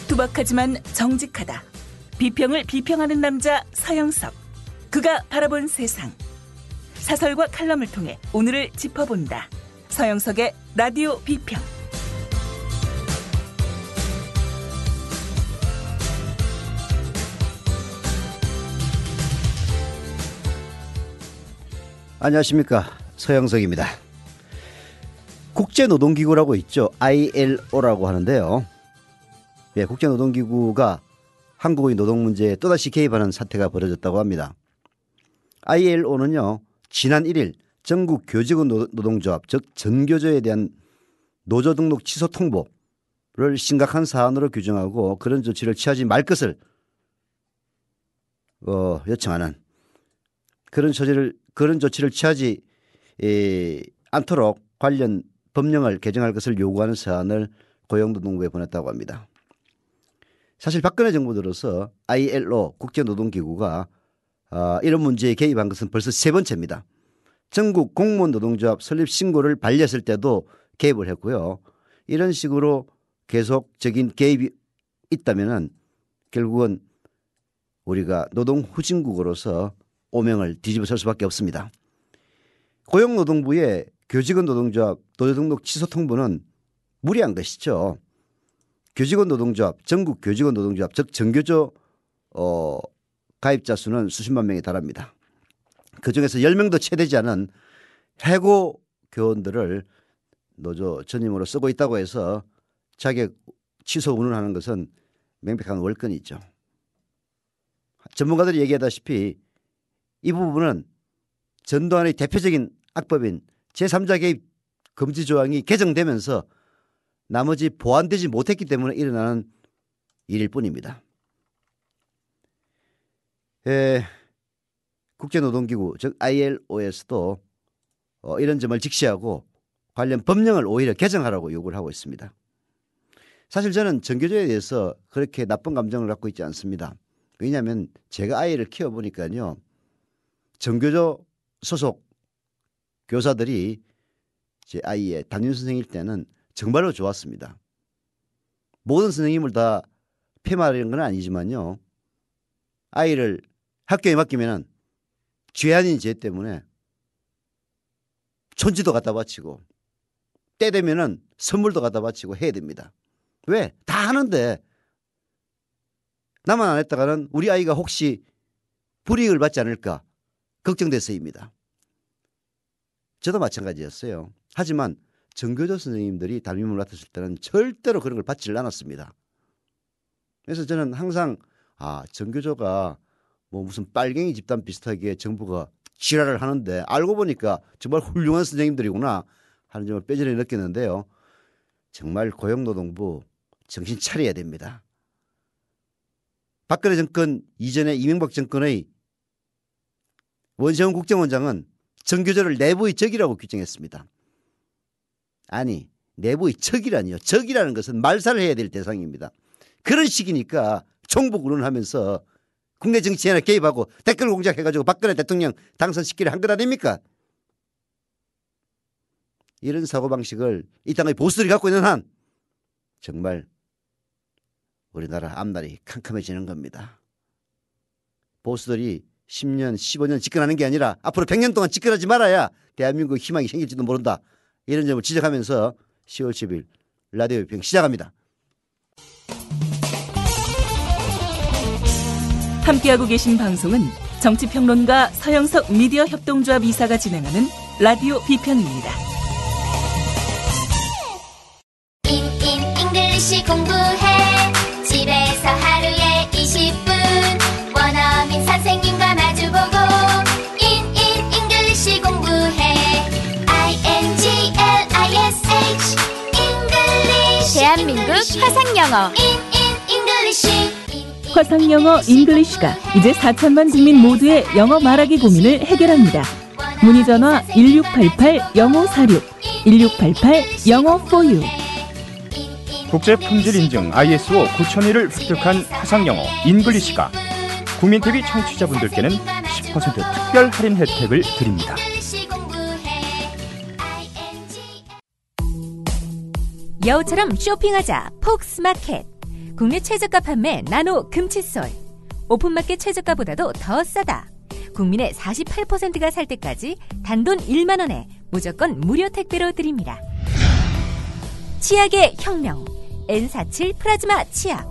투박하지만 정직하다. 비평을 비평하는 남자 서영석. 그가 바라본 세상. 사설과 칼럼을 통해 오늘을 짚어본다. 서영석의 라디오 비평. 안녕하십니까, 서영석입니다. 국제노동기구라고 있죠. ILO라고 하는데요. 예, 국제노동기구가 한국의 노동 문제에 또다시 개입하는 사태가 벌어졌다고 합니다. ILO는요, 지난 1일 전국 교직원 노동조합, 즉 전교조에 대한 노조 등록 취소 통보를 심각한 사안으로 규정하고 그런 조치를 취하지 말 것을 요청하는 그런 조치를 취하지 않도록 관련 법령을 개정할 것을 요구하는 사안을 고용노동부에 보냈다고 합니다. 사실 박근혜 정부 들어서 ILO 국제노동기구가 이런 문제에 개입한 것은 벌써 세 번째입니다. 전국 공무원 노동조합 설립 신고를 반려했을 때도 개입을 했고요. 이런 식으로 계속적인 개입이 있다면은 결국은 우리가 노동 후진국으로서 오명을 뒤집어 쓸 수밖에 없습니다. 고용노동부의 교직원 노동조합 노조 등록 취소 통보는 무리한 것이죠. 교직원 노동조합, 전국 교직원 노동조합, 즉 전교조 가입자 수는 수십만 명에 달합니다. 그중에서 10명도 채 되지 않은 해고 교원들을 노조 전임으로 쓰고 있다고 해서 자격 취소 운운하는 것은 명백한 월권이죠. 전문가들이 얘기하다시피 이 부분은 전두환의 대표적인 악법인 제3자 개입 금지 조항이 개정되면서 나머지 보완되지 못했기 때문에 일어나는 일일 뿐입니다. 국제노동기구 즉 ILO에서도 이런 점을 직시하고 관련 법령을 오히려 개정하라고 요구를 하고 있습니다. 사실 저는 전교조에 대해서 그렇게 나쁜 감정을 갖고 있지 않습니다. 왜냐하면 제가 아이를 키워보니까요, 전교조 소속 교사들이 제 아이의 담임 선생일 때는 정말로 좋았습니다. 모든 선생님을 다 폐말하는 건 아니지만요, 아이를 학교에 맡기면은 죄 아닌 죄 때문에 촌지도 갖다 바치고 때 되면은 선물도 갖다 바치고 해야 됩니다. 왜? 다 하는데 나만 안 했다가는 우리 아이가 혹시 불이익을 받지 않을까 걱정돼서입니다. 저도 마찬가지였어요. 하지만 전교조 선생님들이 담임을 맡았을 때는 절대로 그런 걸 받지를 않았습니다. 그래서 저는 항상 전교조가 뭐 무슨 빨갱이 집단 비슷하게 정부가 지랄을 하는데 알고 보니까 정말 훌륭한 선생님들이구나 하는 점을 뼈저리 느꼈는데요. 정말 고용노동부 정신 차려야 됩니다. 박근혜 정권 이전에 이명박 정권의 원세훈 국정원장은 전교조를 내부의 적이라고 규정했습니다. 아니, 내부의 적이라니요. 적이라는 것은 말살을 해야 될 대상입니다. 그런 식이니까 총복 운운하면서 국내 정치에나 개입하고 댓글 공작해가지고 박근혜 대통령 당선시키려 한 것 아닙니까? 이런 사고방식을 이 땅의 보수들이 갖고 있는 한 정말 우리나라 앞날이 캄캄해지는 겁니다. 보수들이 10년, 15년 집권하는 게 아니라 앞으로 100년 동안 집권하지 말아야 대한민국 희망이 생길지도 모른다. 이런 점을 지적하면서 10월 10일 라디오 비평 시작합니다. 함께하고 계신 방송은 정치평론가 서영석 미디어 협동조합 이사가 진행하는 라디오 비평입니다. 잉글리시 공부해 집에서 하루에 20분 원어민 선생님과 마주보고 잉글리시 공부해 INGLISH 잉글리시 대한민국 화상영어 잉글리시 화상영어 잉글리시가 이제 4천만 국민 모두의 영어 말하기 고민을 해결합니다. 문의전화 1688-0546 1688-영어4U. 국제품질 인증 ISO 9001을 획득한 화상영어 잉글리시가 국민TV 청취자분들께는 10% 특별 할인 혜택을 드립니다. 여우처럼 쇼핑하자 폭스마켓. 국내 최저가 판매 나노 금칫솔. 오픈마켓 최저가보다도 더 싸다. 국민의 48%가 살 때까지 단돈 1만 원에 무조건 무료 택배로 드립니다. 치약의 혁명. N47 플라즈마 치약.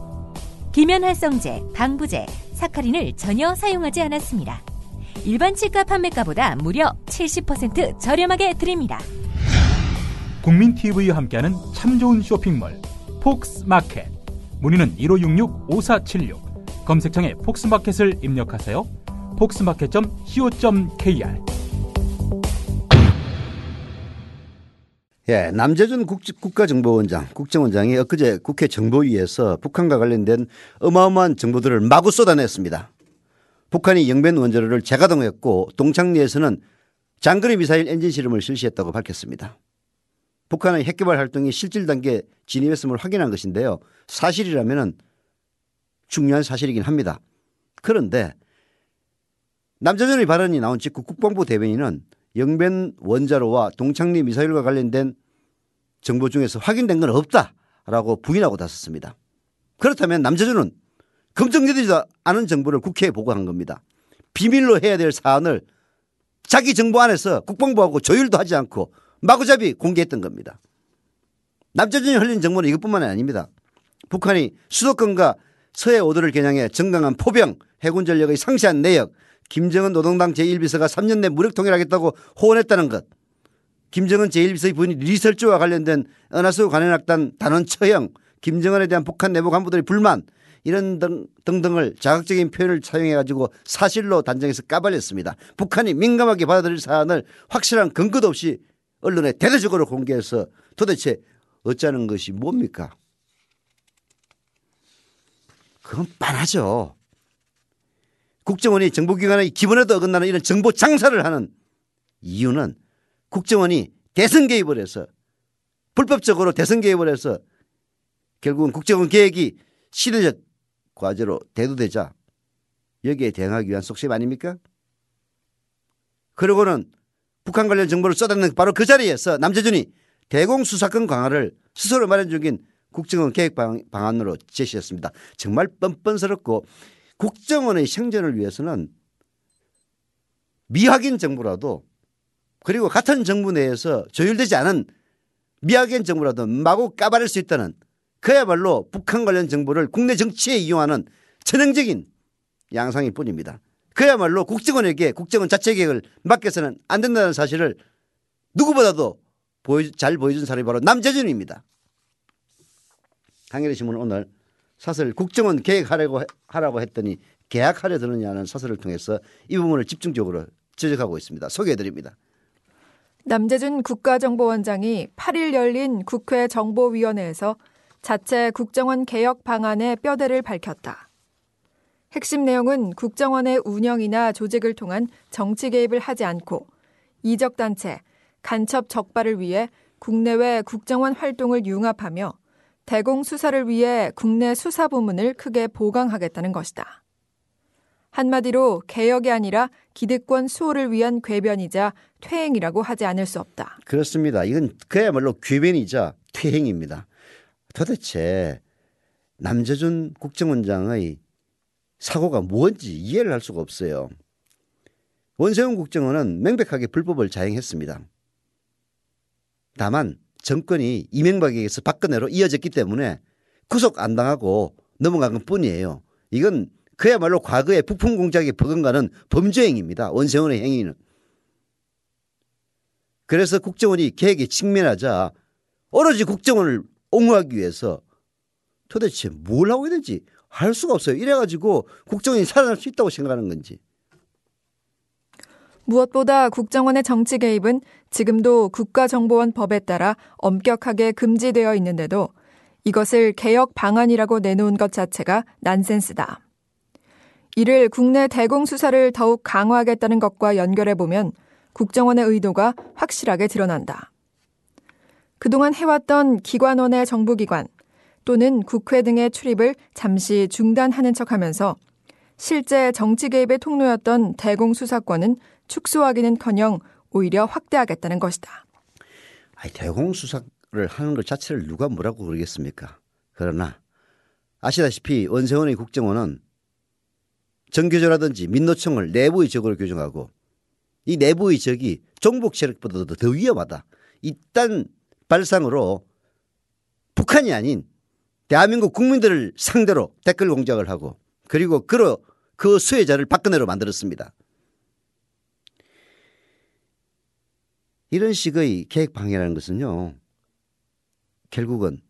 기면활성제, 방부제, 사카린을 전혀 사용하지 않았습니다. 일반 치과 판매가보다 무려 70% 저렴하게 드립니다. 국민TV와 함께하는 참 좋은 쇼핑몰 폭스마켓. 문의는 1566-5476. 검색창에 폭스마켓을 입력하세요. 폭스마켓.co.kr. 예, 남재준 국가정보원장이 엊그제 국회 정보위에서 북한과 관련된 어마어마한 정보들을 마구 쏟아냈습니다. 북한이 영변 원자로를 재가동했고 동창리에서는 장거리 미사일 엔진 실험을 실시했다고 밝혔습니다. 북한의 핵개발 활동이 실질 단계에 진입했음을 확인한 것인데요. 사실이라면 중요한 사실이긴 합니다. 그런데 남재준의 발언이 나온 직후 국방부 대변인은 영변 원자로와 동창리 미사일과 관련된 정보 중에서 확인된 건 없다라고 부인하고 나섰습니다. 그렇다면 남재준은 검증되지도 않은 정보를 국회에 보고한 겁니다. 비밀로 해야 될 사안을 자기 정부 안에서 국방부하고 조율도 하지 않고 마구잡이 공개했던 겁니다. 남재준이 흘린 정보는 이것뿐만이 아닙니다. 북한이 수도권과 서해 오도를 겨냥해 정강한 포병, 해군 전력의 상세한 내역, 김정은 노동당 제1비서가 3년 내 무력 통일하겠다고 호언했다는 것, 김정은 제1비서의 부인 리설주와 관련된 은하수 관현악단 단원 처형, 김정은에 대한 북한 내부 간부들의 불만, 이런 등등을 자극적인 표현을 사용해가지고 사실로 단정해서 까발렸습니다. 북한이 민감하게 받아들일 사안을 확실한 근거도 없이 언론에 대대적으로 공개해서 도대체 어쩌는 것이 뭡니까? 그건 뻔하죠. 국정원이 정보기관의 기본에도 어긋나는 이런 정보 장사를 하는 이유는 국정원이 대선 개입을 해서 불법적으로 대선 개입을 해서 결국은 국정원 개혁이 시대적 과제로 대두되자 여기에 대응하기 위한 속셈 아닙니까? 그러고는 북한 관련 정보를 쏟아내는 바로 그 자리에서 남재준이 대공수사권 강화를 스스로 마련 중인 국정원 개혁 방안으로 제시했습니다. 정말 뻔뻔스럽고 국정원의 생존을 위해서는 미확인 정보라도 그리고 같은 정부 내에서 조율되지 않은 미확인 정보라도 마구 까발릴 수 있다는 그야말로 북한 관련 정보를 국내 정치에 이용하는 전형적인 양상일 뿐입니다. 그야말로 국정원에게 국정원 자체 개혁을 맡겨서는 안 된다는 사실을 누구보다도 잘 보여준 사람이 바로 남재준입니다. 한겨레 신문은 오늘 사설 국정원 개혁하라고 했더니 계약하려 드느냐는 사설을 통해서 이 부분을 집중적으로 지적하고 있습니다. 소개해드립니다. 남재준 국가정보원장이 8일 열린 국회 정보위원회에서 자체 국정원 개혁 방안의 뼈대를 밝혔다. 핵심 내용은 국정원의 운영이나 조직을 통한 정치 개입을 하지 않고 이적단체, 간첩 적발을 위해 국내외 국정원 활동을 융합하며 대공수사를 위해 국내 수사부문을 크게 보강하겠다는 것이다. 한마디로 개혁이 아니라 기득권 수호를 위한 궤변이자 퇴행이라고 하지 않을 수 없다. 그렇습니다. 이건 그야말로 궤변이자 퇴행입니다. 도대체 남재준 국정원장의 사고가 뭔지 이해를 할 수가 없어요. 원세훈 국정원은 명백하게 불법을 자행했습니다. 다만 정권이 이명박에게서 박근혜로 이어졌기 때문에 구속 안 당하고 넘어간 것 뿐이에요. 이건 그야말로 과거의 부품 공작에 버금가는 범죄행위입니다. 원세훈의 행위는. 그래서 국정원이 개혁에 직면하자 오로지 국정원을 옹호하기 위해서 도대체 뭘 하고 있는지 할 수가 없어요. 이래가지고 국정원이 살아날 수 있다고 생각하는 건지. 무엇보다 국정원의 정치 개입은 지금도 국가정보원 법에 따라 엄격하게 금지되어 있는데도 이것을 개혁 방안이라고 내놓은 것 자체가 난센스다. 이를 국내 대공수사를 더욱 강화하겠다는 것과 연결해보면 국정원의 의도가 확실하게 드러난다. 그동안 해왔던 기관원의 정부기관 또는 국회 등의 출입을 잠시 중단하는 척하면서 실제 정치 개입의 통로였던 대공수사권은 축소하기는커녕 오히려 확대하겠다는 것이다. 대공수사를 하는 것 자체를 누가 뭐라고 그러겠습니까? 그러나 아시다시피 원세훈의 국정원은 정교조라든지 민노총을 내부의 적으로 규정하고 이 내부의 적이 종북 세력보다도 더 위험하다. 이딴 발상으로 북한이 아닌 대한민국 국민들을 상대로 댓글 공작을 하고 그리고 그 수혜자를 박근혜로 만들었습니다. 이런 식의 계획 방해라는 것은요. 결국은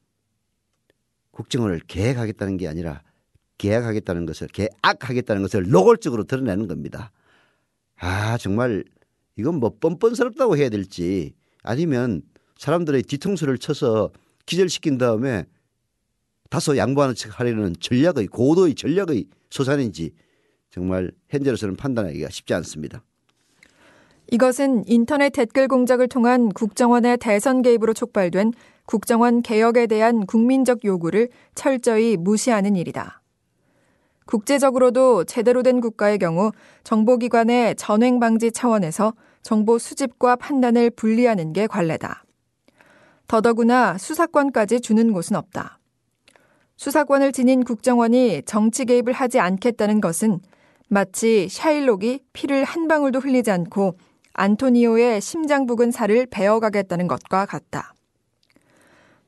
국정원을 계획하겠다는 게 아니라 계획하겠다는 것을 계악하겠다는 것을 노골적으로 드러내는 겁니다. 정말 이건 뭐 뻔뻔스럽다고 해야 될지 아니면 사람들의 뒤통수를 쳐서 기절시킨 다음에 다소 양보하는 척 하려는 고도의 전략의 소산인지 정말 현재로서는 판단하기가 쉽지 않습니다. 이것은 인터넷 댓글 공작을 통한 국정원의 대선 개입으로 촉발된 국정원 개혁에 대한 국민적 요구를 철저히 무시하는 일이다. 국제적으로도 제대로 된 국가의 경우 정보기관의 전횡 방지 차원에서 정보 수집과 판단을 분리하는 게 관례다. 더더구나 수사권까지 주는 곳은 없다. 수사권을 지닌 국정원이 정치 개입을 하지 않겠다는 것은 마치 샤일록이 피를 한 방울도 흘리지 않고 안토니오의 심장 부근 살을 베어가겠다는 것과 같다.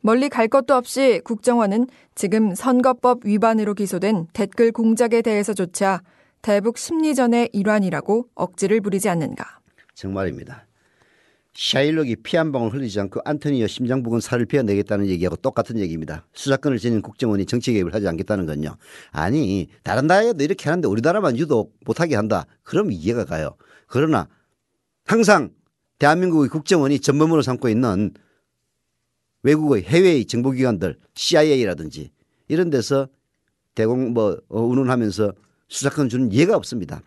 멀리 갈 것도 없이 국정원은 지금 선거법 위반으로 기소된 댓글 공작에 대해서조차 대북 심리전의 일환이라고 억지를 부리지 않는가. 정말입니다. 샤일록이 피 한 방울 흘리지 않고 안토니오 심장 부근 살을 베어내겠다는 얘기하고 똑같은 얘기입니다. 수사권을 지닌 국정원이 정치 개입을 하지 않겠다는 건요. 아니 다른 나라에도 이렇게 하는데 우리나라만 유독 못하게 한다. 그럼 이해가 가요. 그러나 항상 대한민국의 국정원이 전범으로 삼고 있는 외국의 해외의 정보기관들 CIA라든지 이런 데서 운운하면서 수사권 주는 예가 없습니다.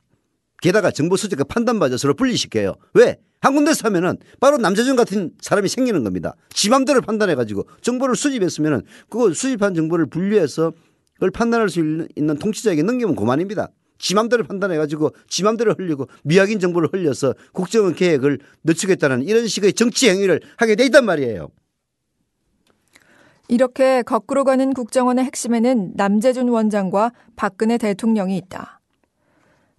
게다가 정보 수집과 판단마저 서로 분리시켜요. 왜? 한 군데서 하면은 바로 남재준 같은 사람이 생기는 겁니다. 지 맘대로 판단해가지고 정보를 수집했으면은 그거 수집한 정보를 분리해서 그걸 판단할 수 있는 통치자에게 넘기면 그만입니다. 지 맘대로 판단해가지고 지 맘대로 흘리고 미확인 정보를 흘려서 국정원 계획을 늦추겠다는 이런 식의 정치 행위를 하게 돼 있단 말이에요. 이렇게 거꾸로 가는 국정원의 핵심에는 남재준 원장과 박근혜 대통령이 있다.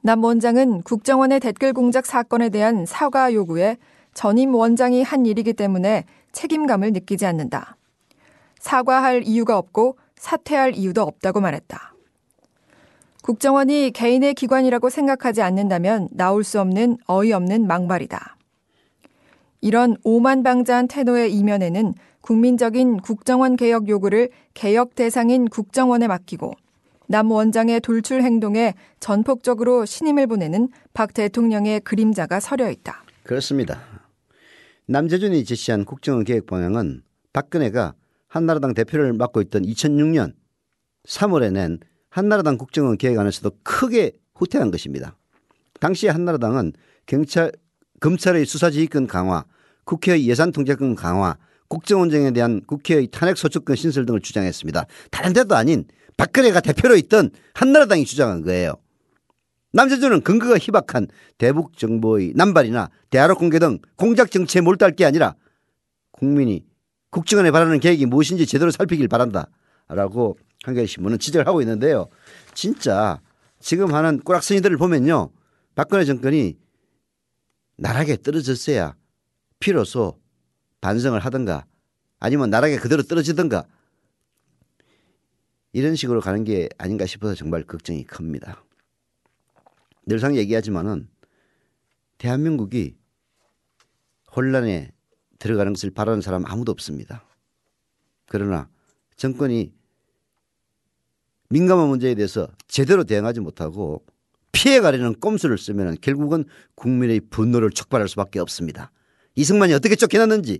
남 원장은 국정원의 댓글 공작 사건에 대한 사과 요구에 전임 원장이 한 일이기 때문에 책임감을 느끼지 않는다. 사과할 이유가 없고 사퇴할 이유도 없다고 말했다. 국정원이 개인의 기관이라고 생각하지 않는다면 나올 수 없는 어이없는 막말이다. 이런 오만방자한 태도의 이면에는 국민적인 국정원 개혁 요구를 개혁 대상인 국정원에 맡기고 남 원장의 돌출 행동에 전폭적으로 신임을 보내는 박 대통령의 그림자가 서려 있다. 그렇습니다. 남재준이 제시한 국정원 개혁 방향은 박근혜가 한나라당 대표를 맡고 있던 2006년 3월에 낸 한나라당 국정원 개혁안에서도 크게 후퇴한 것입니다. 당시 한나라당은 검찰의 수사지휘권 강화, 국회의 예산통제권 강화, 국정원장에 대한 국회의 탄핵소추권 신설 등을 주장했습니다. 다른 데도 아닌 박근혜가 대표로 있던 한나라당이 주장한 거예요. 남재준은 근거가 희박한 대북 정보의 남발이나 대화록 공개 등 공작 정치에 몰두할 게 아니라 국민이 국정원에 바라는 계획이 무엇인지 제대로 살피길 바란다라고 한겨레신문은 지적을 하고 있는데요. 진짜 지금 하는 꼬락서니들을 보면요. 박근혜 정권이 나락에 떨어졌어야 비로소 반성을 하든가 아니면 나락에 그대로 떨어지든가 이런 식으로 가는 게 아닌가 싶어서 정말 걱정이 큽니다. 늘상 얘기하지만은 대한민국이 혼란에 들어가는 것을 바라는 사람 아무도 없습니다. 그러나 정권이 민감한 문제에 대해서 제대로 대응하지 못하고 피해가려는 꼼수를 쓰면 결국은 국민의 분노를 촉발할 수밖에 없습니다. 이승만이 어떻게 쫓겨났는지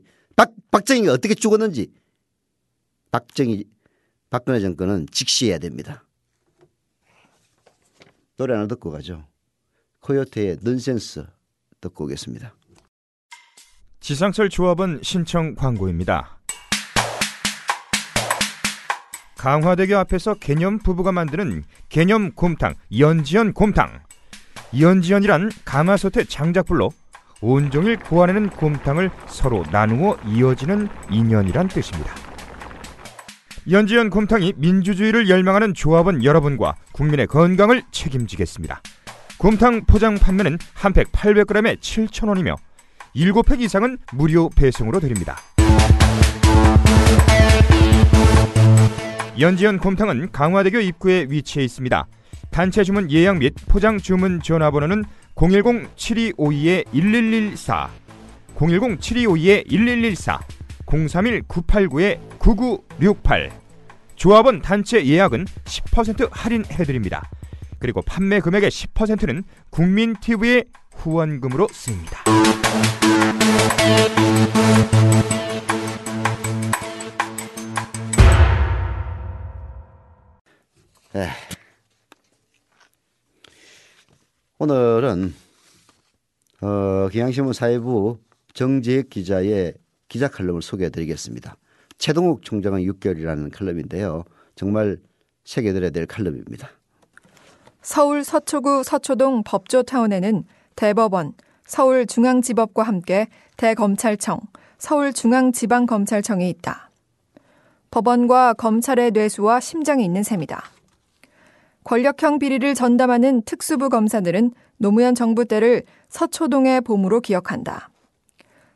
박정희가 어떻게 죽었는지 박근혜 정권은 직시해야 됩니다. 노래 하나 듣고 가죠. 코요테의 넌센스 듣고 오겠습니다. 지상철 조합원 신청 광고입니다. 강화대교 앞에서 개념 부부가 만드는 개념 곰탕 연지연 곰탕. 연지연이란 가마솥의 장작불로 온종일 구워내는 곰탕을 서로 나누어 이어지는 인연이란 뜻입니다. 연지연 곰탕이 민주주의를 열망하는 조합원 여러분과 국민의 건강을 책임지겠습니다. 곰탕 포장 판매는 한 팩 800g에 7,000원이며 7팩 이상은 무료 배송으로 드립니다. 연지연 곰탕은 강화대교 입구에 위치해 있습니다. 단체 주문 예약 및 포장 주문 전화번호는 010-7252-1114, 010-7252-1114, 031-989-9968. 조합원 단체 예약은 10% 할인해드립니다. 그리고 판매 금액의 10%는 국민TV의 후원금으로 쓰입니다. 오늘은 경향신문 사회부 정재익 기자의 기자 칼럼을 소개해드리겠습니다. 최동욱 총장의 6개월이라는 칼럼인데요. 정말 새겨들어야 될 칼럼입니다. 서울 서초구 서초동 법조타운에는 대법원, 서울중앙지법과 함께 대검찰청, 서울중앙지방검찰청이 있다. 법원과 검찰의 뇌수와 심장이 있는 셈이다. 권력형 비리를 전담하는 특수부 검사들은 노무현 정부 때를 서초동의 봄으로 기억한다.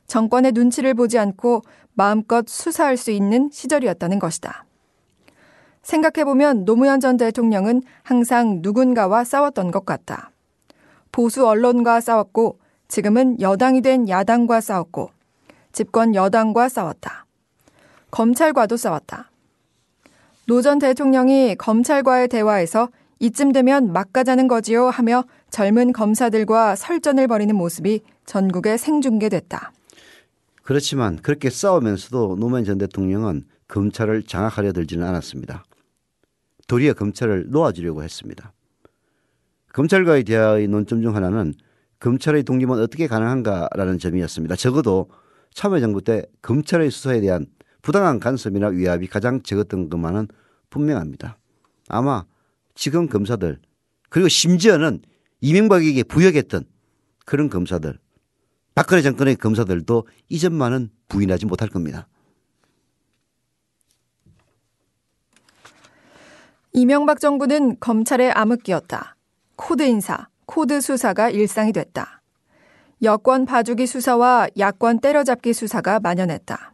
정권의 눈치를 보지 않고 마음껏 수사할 수 있는 시절이었다는 것이다. 생각해보면 노무현 전 대통령은 항상 누군가와 싸웠던 것 같다. 보수 언론과 싸웠고 지금은 여당이 된 야당과 싸웠고 집권 여당과 싸웠다. 검찰과도 싸웠다. 노 전 대통령이 검찰과의 대화에서 이쯤 되면 막 가자는 거지요 하며 젊은 검사들과 설전을 벌이는 모습이 전국에 생중계됐다. 그렇지만 그렇게 싸우면서도 노무현 전 대통령은 검찰을 장악하려 들지는 않았습니다. 도리어 검찰을 놓아주려고 했습니다. 검찰과의 대화의 논점 중 하나는 검찰의 독립은 어떻게 가능한가라는 점이었습니다. 적어도 참여정부 때 검찰의 수사에 대한 부당한 간섭이나 위압이 가장 적었던 것만은 분명합니다. 아마 지금 검사들 그리고 심지어는 이명박에게 부역했던 그런 검사들, 박근혜 정권의 검사들도 이 점만은 부인하지 못할 겁니다. 이명박 정부는 검찰의 암흑기였다. 코드 인사, 코드 수사가 일상이 됐다. 여권 봐주기 수사와 야권 때려잡기 수사가 만연했다.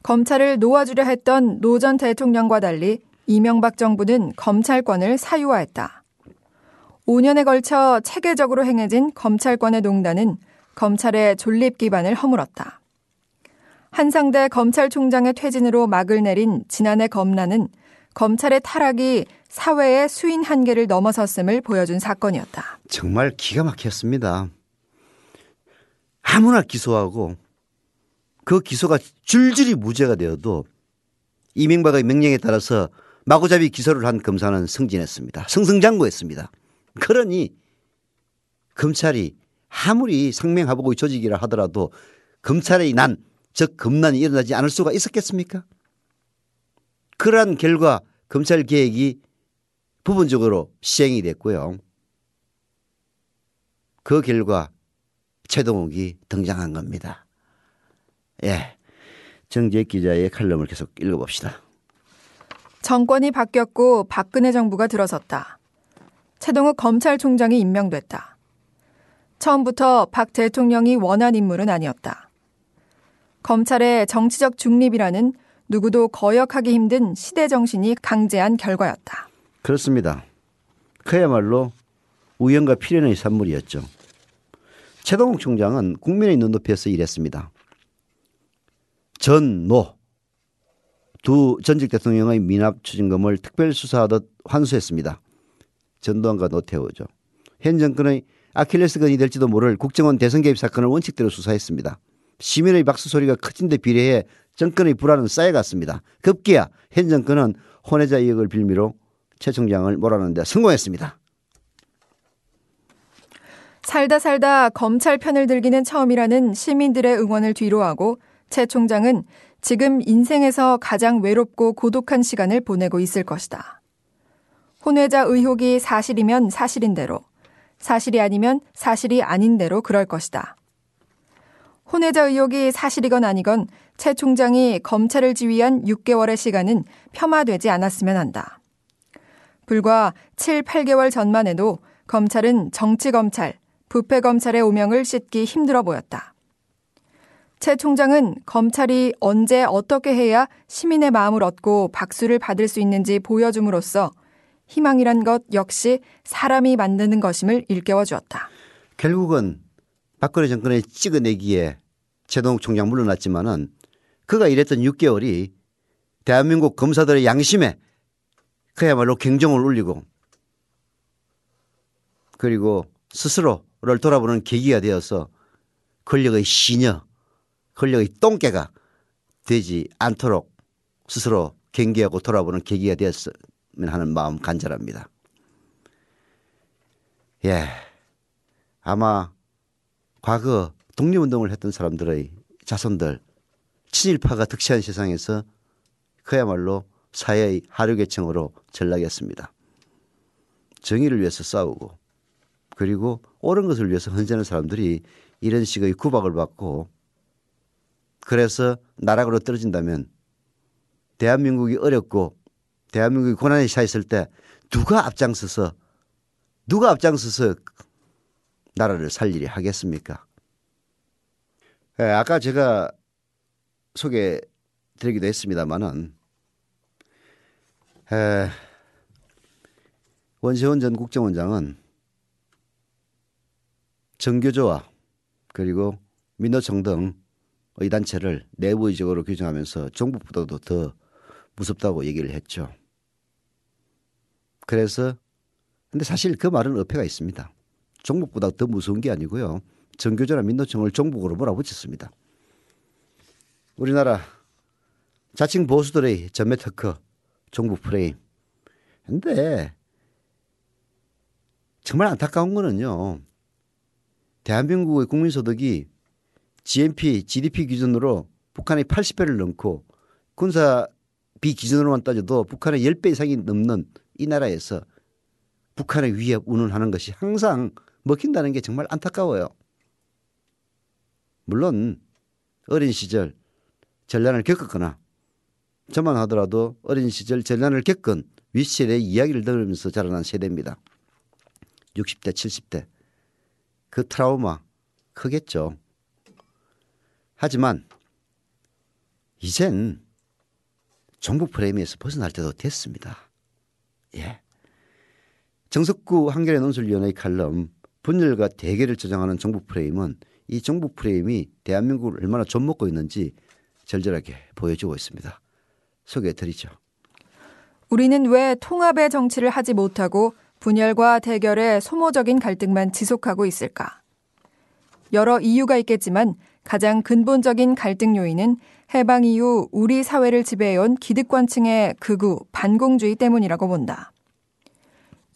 검찰을 놓아주려 했던 노 전 대통령과 달리 이명박 정부는 검찰권을 사유화했다. 5년에 걸쳐 체계적으로 행해진 검찰권의 농단은 검찰의 존립 기반을 허물었다. 한상대 검찰총장의 퇴진으로 막을 내린 지난해 검란은 검찰의 타락이 사회의 수인 한계를 넘어섰음을 보여준 사건이었다. 정말 기가 막혔습니다. 아무나 기소하고 그 기소가 줄줄이 무죄가 되어도 이명박의 명령에 따라서 마구잡이 기소를 한 검사는 승진했습니다. 승승장구했습니다. 그러니 검찰이 아무리 상명하복의 조직이라 하더라도 검찰의 난, 즉 검난이 일어나지 않을 수가 있었겠습니까? 그러한 결과 검찰 개혁이 부분적으로 시행이 됐고요. 그 결과 최동욱이 등장한 겁니다. 예, 정재익 기자의 칼럼을 계속 읽어봅시다. 정권이 바뀌었고 박근혜 정부가 들어섰다. 최동욱 검찰총장이 임명됐다. 처음부터 박 대통령이 원한 인물은 아니었다. 검찰의 정치적 중립이라는 누구도 거역하기 힘든 시대 정신이 강제한 결과였다. 그렇습니다. 그야말로 우연과 필연의 산물이었죠. 최동욱 총장은 국민의 눈높이에서 일했습니다. 전, 노 두 전직 대통령의 미납 추징금을 특별수사하듯 환수했습니다. 전두환과 노태우죠. 현 정권의 아킬레스건이 될지도 모를 국정원 대선 개입 사건을 원칙대로 수사했습니다. 시민의 박수 소리가 커진 데 비례해 정권의 불안은 쌓여갔습니다. 급기야 현 정권은 혼외자 이익을 빌미로 최 총장을 몰아넣는 데 성공했습니다. 살다 검찰 편을 들기는 처음이라는 시민들의 응원을 뒤로하고 최 총장은 지금 인생에서 가장 외롭고 고독한 시간을 보내고 있을 것이다. 혼외자 의혹이 사실이면 사실인 대로, 사실이 아니면 사실이 아닌 대로 그럴 것이다. 혼외자 의혹이 사실이건 아니건 최 총장이 검찰을 지휘한 6개월의 시간은 폄하되지 않았으면 한다. 불과 7, 8개월 전만 해도 검찰은 정치검찰, 부패검찰의 오명을 씻기 힘들어 보였다. 최 총장은 검찰이 언제 어떻게 해야 시민의 마음을 얻고 박수를 받을 수 있는지 보여줌으로써 희망이란 것 역시 사람이 만드는 것임을 일깨워 주었다. 결국은 박근혜 정권에 찍어내기에 최동욱 총장 물러났지만은 그가 일했던 6개월이 대한민국 검사들의 양심에 그야말로 경종을 울리고 그리고 스스로를 돌아보는 계기가 되어서 권력의 시녀, 권력의 똥개가 되지 않도록 스스로 경계하고 돌아보는 계기가 되었으면 하는 마음 간절합니다. 예, 아마 과거 독립운동을 했던 사람들의 자손들, 친일파가 득세한 세상에서 그야말로 사회의 하류계층으로 전락했습니다. 정의를 위해서 싸우고 그리고 옳은 것을 위해서 헌신하는 사람들이 이런 식의 구박을 받고 그래서 나락으로 떨어진다면 대한민국이 어렵고 대한민국이 고난에 처했을 때 누가 앞장서서 나라를 살리려 하겠습니까? 예, 아까 제가 소개드리기도 했습니다마는 원세훈 전 국정원장은 정교조와 그리고 민노총 등의 단체를 내부의적으로 규정하면서 정부보다도 더 무섭다고 얘기를 했죠. 그래서 근데 사실 그 말은 어폐가 있습니다. 종북보다 더 무서운 게 아니고요. 정교조나 민노총을 종북으로 몰아붙였습니다. 우리나라 자칭 보수들의 전매 특허 종북 프레임. 근데 정말 안타까운 거는요. 대한민국의 국민소득이 GDP 기준으로 북한의 80배를 넘고 군사비 기준으로만 따져도 북한의 10배 이상이 넘는 이 나라에서 북한의 위협 운운하는 것이 항상 먹힌다는 게 정말 안타까워요. 물론 어린 시절 전란을 겪었거나 저만 하더라도 어린 시절 전란을 겪은 윗세대의 이야기를 들으면서 자라난 세대입니다. 60대 70대 그 트라우마 크겠죠. 하지만 이젠 종북 프레임에서 벗어날 때도 됐습니다. 예. 정석구 한겨레 논술위원회의 칼럼 분열과 대결을 조장하는 종북 프레임은 이 종북 프레임이 대한민국을 얼마나 좀먹고 있는지 절절하게 보여주고 있습니다. 소개해드리죠. 우리는 왜 통합의 정치를 하지 못하고 분열과 대결의 소모적인 갈등만 지속하고 있을까? 여러 이유가 있겠지만 가장 근본적인 갈등 요인은 해방 이후 우리 사회를 지배해온 기득권층의 극우 반공주의 때문이라고 본다.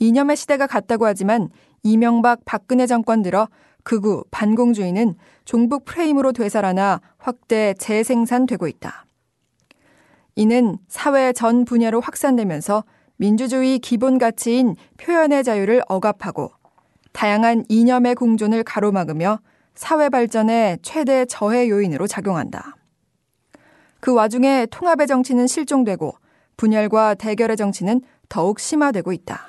이념의 시대가 같다고 하지만 이명박 박근혜 정권 들어 극우 반공주의는 종북 프레임으로 되살아나 확대 재생산되고 있다. 이는 사회 전 분야로 확산되면서 민주주의 기본 가치인 표현의 자유를 억압하고 다양한 이념의 공존을 가로막으며 사회 발전의 최대 저해 요인으로 작용한다. 그 와중에 통합의 정치는 실종되고 분열과 대결의 정치는 더욱 심화되고 있다.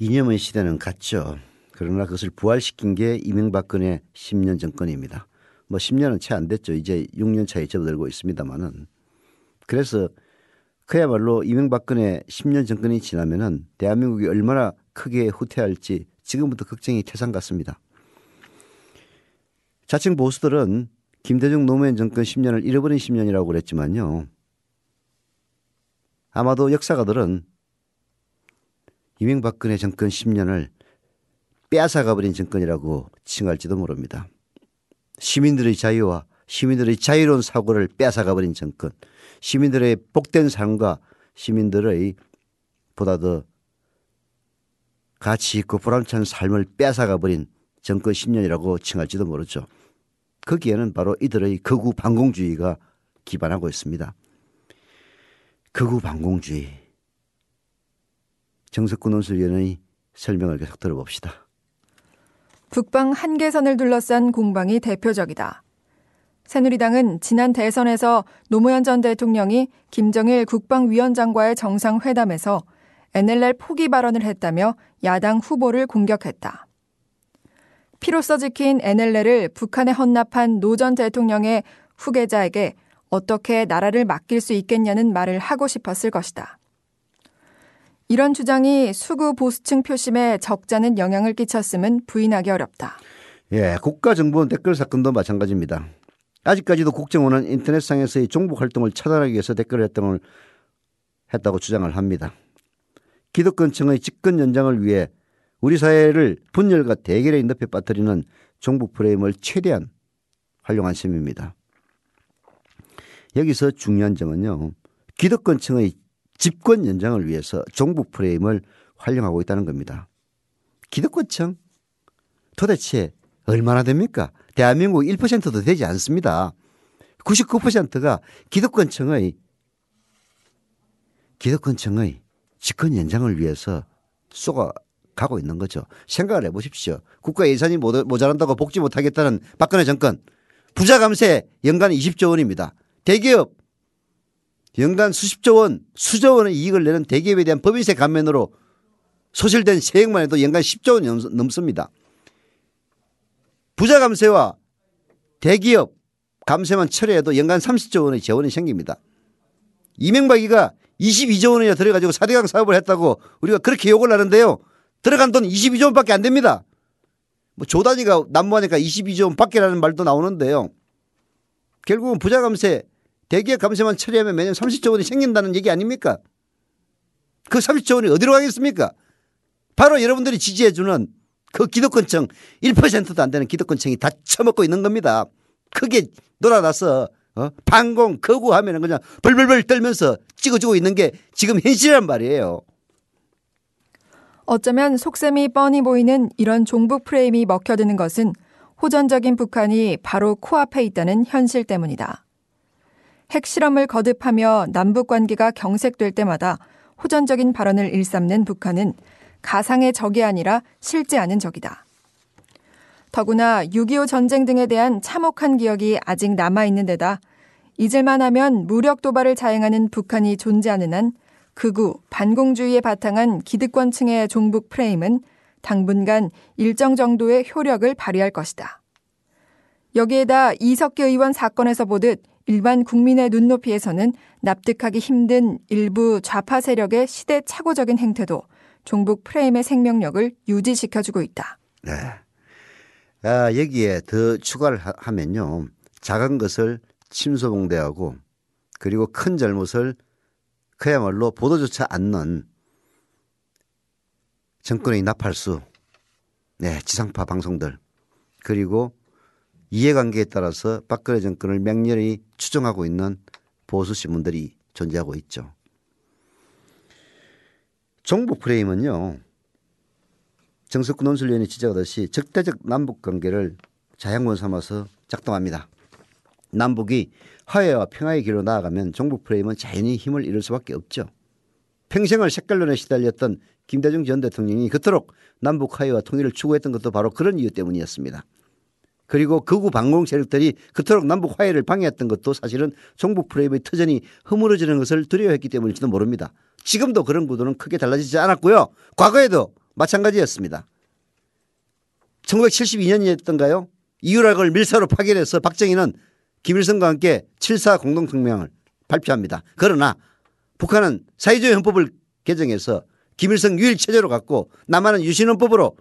이념의 시대는 같죠. 그러나 그것을 부활시킨 게 이명박근혜 10년 정권입니다. 10년은 채 안 됐죠. 이제 6년 차에 접어들고 있습니다만은. 그래서 그야말로 이명박근혜 10년 정권이 지나면은 대한민국이 얼마나 크게 후퇴할지 지금부터 걱정이 태산 같습니다. 자칭 보수들은 김대중 노무현 정권 10년을 잃어버린 10년이라고 그랬지만요. 아마도 역사가들은 이명박근혜 정권 10년을 빼앗아가버린 정권이라고 칭할지도 모릅니다. 시민들의 자유와 시민들의 자유로운 사고를 빼앗아가버린 정권, 시민들의 복된 삶과 시민들의 보다 더 가치 있고 보람찬 삶을 빼앗아가버린 정권 10년이라고 칭할지도 모르죠. 거기에는 바로 이들의 극우 반공주의가 기반하고 있습니다. 극우 반공주의. 정석구 논술위원의 설명을 계속 들어봅시다. 북방 한계선을 둘러싼 공방이 대표적이다. 새누리당은 지난 대선에서 노무현 전 대통령이 김정일 국방위원장과의 정상회담에서 NLL 포기 발언을 했다며 야당 후보를 공격했다. 피로써 지킨 NLL을 북한에 헌납한 노 전 대통령의 후계자에게 어떻게 나라를 맡길 수 있겠냐는 말을 하고 싶었을 것이다. 이런 주장이 수구 보수층 표심에 적잖은 영향을 끼쳤음은 부인하기 어렵다. 예, 국가정보원 댓글 사건도 마찬가지입니다. 아직까지도 국정원은 인터넷상에서의 종북 활동을 차단하기 위해서 댓글 활동을 했다고 주장을 합니다. 기득권층의 집권 연장을 위해 우리 사회를 분열과 대결의 늪에 빠뜨리는 종북 프레임을 최대한 활용한 셈입니다. 여기서 중요한 점은요, 기득권층의 집권 연장을 위해서 종북 프레임을 활용하고 있다는 겁니다. 기득권층? 도대체 얼마나 됩니까? 대한민국 1%도 되지 않습니다. 99%가 기득권층의 집권 연장을 위해서 쏘아가고 있는 거죠. 생각을 해보십시오. 국가 예산이 모자란다고 복지 못하겠다는 박근혜 정권. 부자 감세 연간 20조 원입니다. 대기업 연간 수십조 원, 수조 원의 이익을 내는 대기업에 대한 법인세 감면으로 소실된 세액만 해도 연간 10조 원 넘습니다. 부자 감세와 대기업 감세만 처리해도 연간 30조 원의 재원이 생깁니다. 이명박이가 22조 원이나 들어가지고 4대강 사업을 했다고 우리가 그렇게 욕을 하는데요. 들어간 돈 22조 원밖에 안 됩니다. 뭐 조단위가 난무하니까 22조 원 밖에라는 말도 나오는데요. 결국은 부자 감세, 대기업 감세만 처리하면 매년 30조 원이 생긴다는 얘기 아닙니까? 그 30조 원이 어디로 가겠습니까? 바로 여러분들이 지지해주는 그 기득권층 1%도 안 되는 기득권층이 다 처먹고 있는 겁니다. 크게 놀아나서 반공 거구하면 그냥 벌벌벌 떨면서 찍어주고 있는 게 지금 현실이란 말이에요. 어쩌면 속셈이 뻔히 보이는 이런 종북 프레임이 먹혀드는 것은 호전적인 북한이 바로 코앞에 있다는 현실 때문이다. 핵실험을 거듭하며 남북관계가 경색될 때마다 호전적인 발언을 일삼는 북한은 가상의 적이 아니라 실제하는 적이다. 더구나 6.25 전쟁 등에 대한 참혹한 기억이 아직 남아있는 데다 잊을만 하면 무력 도발을 자행하는 북한이 존재하는 한 극우, 반공주의에 바탕한 기득권층의 종북 프레임은 당분간 일정 정도의 효력을 발휘할 것이다. 여기에다 이석기 의원 사건에서 보듯 일반 국민의 눈높이에서는 납득하기 힘든 일부 좌파 세력의 시대착오적인 행태도 종북 프레임의 생명력을 유지시켜주고 있다. 네. 여기에 더 추가를 하면요. 작은 것을 침소봉대하고 그리고 큰 잘못을 그야말로 보도조차 않는 정권의 나팔수, 지상파 방송들, 그리고 이해관계에 따라서 박근혜 정권을 맹렬히 추종하고 있는 보수 신문들이 존재하고 있죠. 종북 프레임은요. 정석구 논술위원이 지적하듯이 적대적 남북관계를 자양분 삼아서 작동합니다. 남북이 화해와 평화의 길로 나아가면 종북 프레임은 자연히 힘을 잃을 수밖에 없죠. 평생을 색깔론에 시달렸던 김대중 전 대통령이 그토록 남북 화해와 통일을 추구했던 것도 바로 그런 이유 때문이었습니다. 그리고 극우 반공 세력들이 그토록 남북 화해를 방해했던 것도 사실은 종북 프레임의 터전이 허물어지는 것을 두려워했기 때문일지도 모릅니다. 지금도 그런 구도는 크게 달라지지 않았고요. 과거에도 마찬가지였습니다. 1972년이었던가요? 이유락을 밀사로 파견해서 박정희는 김일성과 함께 7.4 공동성명을 발표합니다. 그러나 북한은 사회주의 헌법을 개정해서 김일성 유일체제로 갔고 남한은 유신헌법으로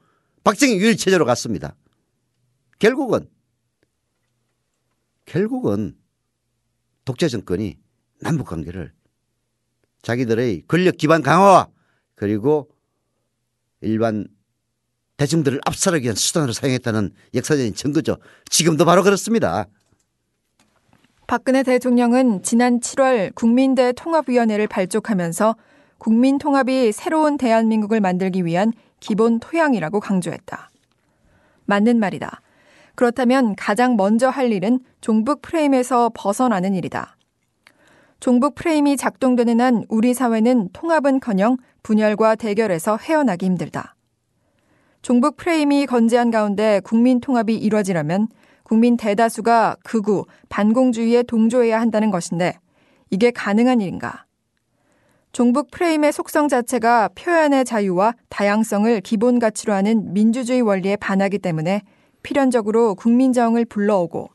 박정희 유일체제로 갔습니다. 결국은 독재 정권이 남북관계를 자기들의 권력 기반 강화와 그리고 일반 대중들을 압살하기 위한 수단으로 사용했다는 역사적인 증거죠. 지금도 바로 그렇습니다. 박근혜 대통령은 지난 7월 국민대 통합위원회를 발족하면서 국민 통합이 새로운 대한민국을 만들기 위한 기본 토양이라고 강조했다. 맞는 말이다. 그렇다면 가장 먼저 할 일은 종북 프레임에서 벗어나는 일이다. 종북 프레임이 작동되는 한 우리 사회는 통합은커녕 분열과 대결에서 헤어나기 힘들다. 종북 프레임이 건재한 가운데 국민 통합이 이뤄지려면 국민 대다수가 극우, 반공주의에 동조해야 한다는 것인데 이게 가능한 일인가? 종북 프레임의 속성 자체가 표현의 자유와 다양성을 기본 가치로 하는 민주주의 원리에 반하기 때문에 필연적으로 국민저항을 불러오고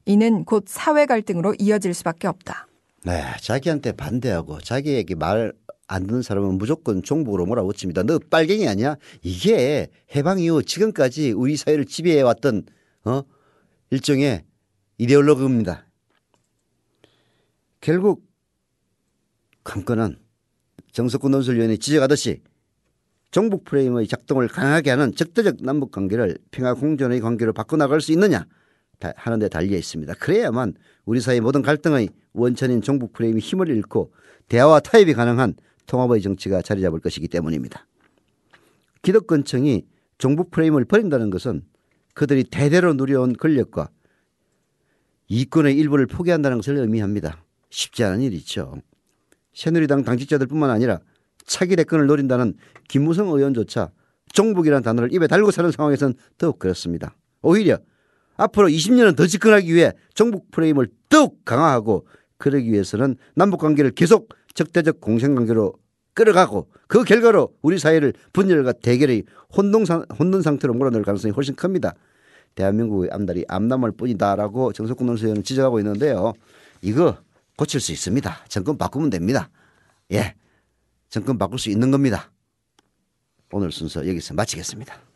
이는 곧 사회 갈등으로 이어질 수밖에 없다. 네, 자기한테 반대하고 자기에게 말 안 듣는 사람은 무조건 종북으로 몰아붙입니다. 너 빨갱이 아니야? 이게 해방 이후 지금까지 우리 사회를 지배해왔던 일종의 이데올로기입니다. 결국 관건은 정석훈 논설위원이 지적하듯이 종북 프레임의 작동을 강하게 하는 적대적 남북관계를 평화공존의 관계로 바꿔나갈 수 있느냐 하는 데 달려 있습니다. 그래야만 우리 사회의 모든 갈등의 원천인 종북 프레임이 힘을 잃고 대화와 타협이 가능한 통합의 정치가 자리 잡을 것이기 때문입니다. 기득권층이 종북 프레임을 버린다는 것은 그들이 대대로 누려온 권력과 이권의 일부를 포기한다는 것을 의미합니다. 쉽지 않은 일이죠. 새누리당 당직자들뿐만 아니라 차기 대권을 노린다는 김무성 의원조차 종북이라는 단어를 입에 달고 사는 상황에서는 더욱 그렇습니다. 오히려 앞으로 20년은 더 집권하기 위해 종북 프레임을 더욱 강화하고 그러기 위해서는 남북관계를 계속 적대적 공생관계로 끌어가고 그 결과로 우리 사회를 분열과 대결의 혼돈 상태로 몰아넣을 가능성이 훨씬 큽니다. 대한민국의 앞날이 암담할 뿐이다라고 정석훈 논설위원은 지적하고 있는데요. 이거 고칠 수 있습니다. 정권 바꾸면 됩니다. 예, 정권 바꿀 수 있는 겁니다. 오늘 순서 여기서 마치겠습니다.